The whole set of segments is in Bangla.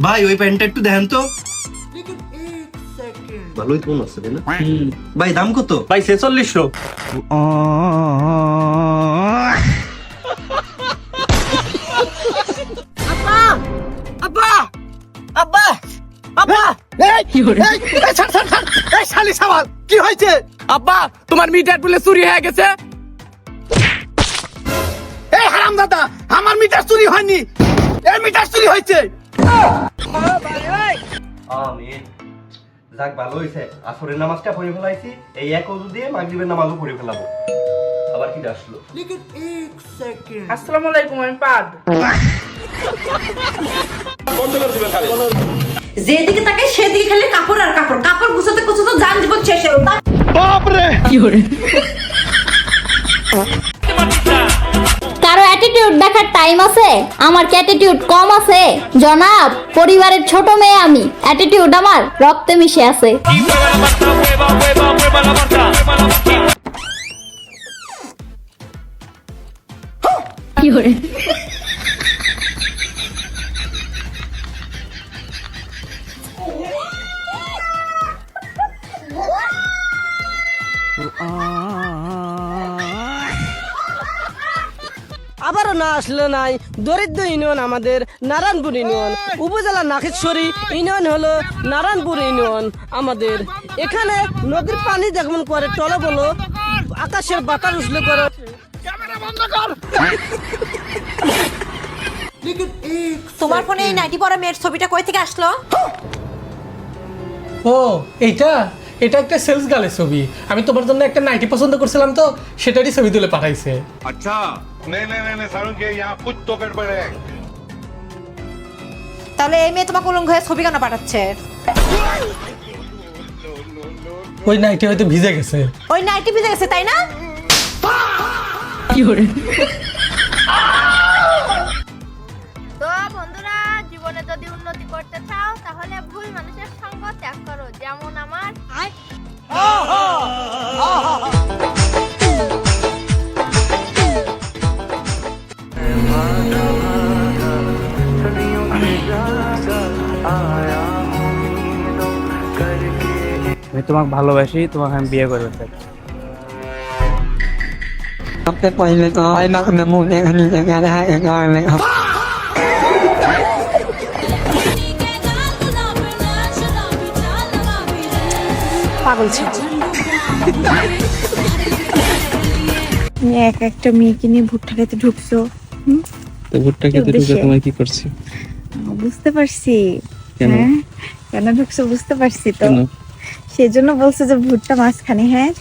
ভাই ওই প্যান্টটা একটু দেখেন তো। ভালোই তো মনে হচ্ছে তাই না? ভাই দাম কত? ভাই 4600। আব্বা আব্বা আব্বা কি হয়েছে? আব্বা তোমার মিটার বলে চুরি হয়ে গেছে। এই হারামজাদা, আমার মিটার চুরি হয়নি, এই মিটার চুরি হয়েছে। আমিন। যাক ভালো হইছে, আসরের নামাজটা পড়ে ফেলাইছি, এই এক ওযু দিয়ে মাগরিবের নামাজও পড়ে ফেলাবো। আবার কি আসলো? আসসালামু আলাইকুম, আমি পাদ। যেদিকে তাকে সেদিকে খালি কাপড় আর কাপড়, কাপড় গুছাতে গুছাতে জান জীবন শেষ হলো। বাপ রে কি করে কারো অ্যাটিটিউড দেখার টাইম আছে? আমার কি অ্যাটিটিউড কম আছে? জনাব, পরিবারের ছোট মেয়ে আমি, অ্যাটিটিউড আমার রক্তে মিশে আছে। কি করে আবারও না আসলে নাই। দরিদ্র ইউনিয়ন আমাদের নারায়ণপুর ইউনিয়ন, উপজেলা নাকেশ্বরী ইউনিয়ন হলো নারায়ণপুর ইউনিয়ন আমাদের। এখানে নদীর পানি যেমন করে টলব হলো, আকাশের বাতাস উঠলে করে। তোমার ফোনে এই নাইটি পরা মেয়ের ছবিটা কই থেকে আসলো? ও এইটা এটা একটা সেলস গার্লের ছবি। আমি তোমার জন্য একটা নাইটি পছন্দ করছিলাম, তো সেটারই ছবি তুলে পাঠাইছে। अच्छा नहीं नहीं नहीं सारुण के यहाँ कुछ तो गड़बड़ है। তাহলে এই মেয়ে তোমাকে উলঙ্গ হয়ে ছবি কেন পাঠাচ্ছে? ওই নাইটি হয়তো ভিজে গেছে। ওই নাইটি ভিজে গেছে তাই না? কি করে তো বন্ধুরা, জীবনে যদি উন্নতি করতে চাও তাহলে ভুল মানুষের সঙ্গ ত্যাগ করো, যেমন আমার। আমি তোমাকে ভালোবাসি, তোমাকে আমি বিয়ে করতে চাই। आपके पहले तो आई ना मैं मुंह देखने लगा रहा है गाँव में। পাগল ছিল। তুমি এক একটা মেয়েকে নিয়ে ভুট্টা খেতে ঢুকছো। তো ভুট্টা খেতে ঢুকে তোমার কি করছি? বুঝতে পারছি। কেন? হ্যাঁ, কেন ঢুকছো বুঝতে পারছি তো। সেজন্য বলছো যে ভুট্টা মাঝখানে। হ্যাঁ,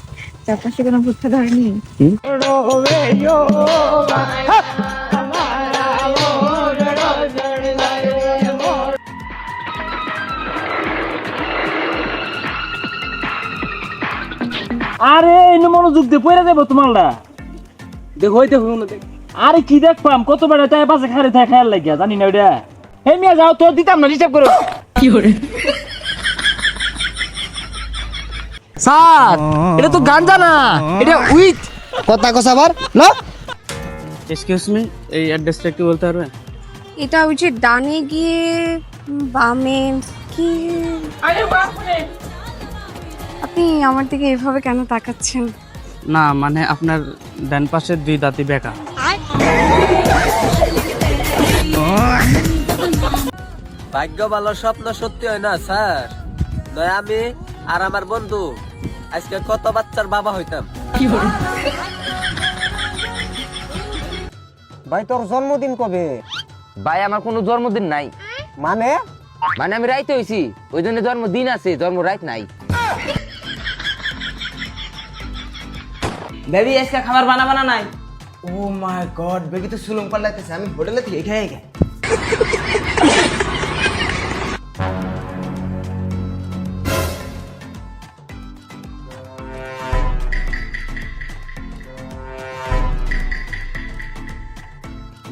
চারপাশে কোনো ভুট্টা ধরেনি। আরে এনে মনোযোগ দিয়ে পড়ে দেবো তোমারটা। দেখো ওই দেখো না, দেখো। আরে কি দেখলাম, কত বেড়া তাই পাশে খারে থাকে খেয়াল লাগিয়া, জানি না ওইটা। হে মিয়া যাও তো, দিতাম না, রিসার্ভ করো। কি করে স্যার, এটা তো গাঞ্জা না, এটা উইথ। কথা কসাবার না। এক্সকিউজ মি, এই অ্যাড্রেসটা একটু বলতে পারবেন? এটা ওই যে ডানে গিয়ে বামে কি। আপনি আমার দিকে এভাবে কেন তাকাচ্ছেন? না মানে আপনার ডান পাশের দুই দাঁতি বেঁকা। ভাগ্য ভালো স্বপ্ন সত্যি হয় না স্যার। নয় আমি আর আমার বন্ধু আজকে কত বাচ্চার বাবা হইতাম। ভাই তোর জন্মদিন কবে? ভাই আমার কোনো জন্মদিন নাই। মানে মানে আমি রাইতে হইছি, ওই জন্য জন্মদিন আছে, জন্ম রাইত নাই। বেবি আজকে খাবার বানা নাই। ও মাই গড, বেবি তো সুলং পাল্লাইতেছে। আমি হোটেলে থেকে খেয়ে গে।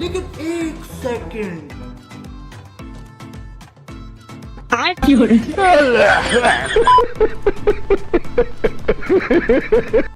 लेकिन एक सेकंड কি করে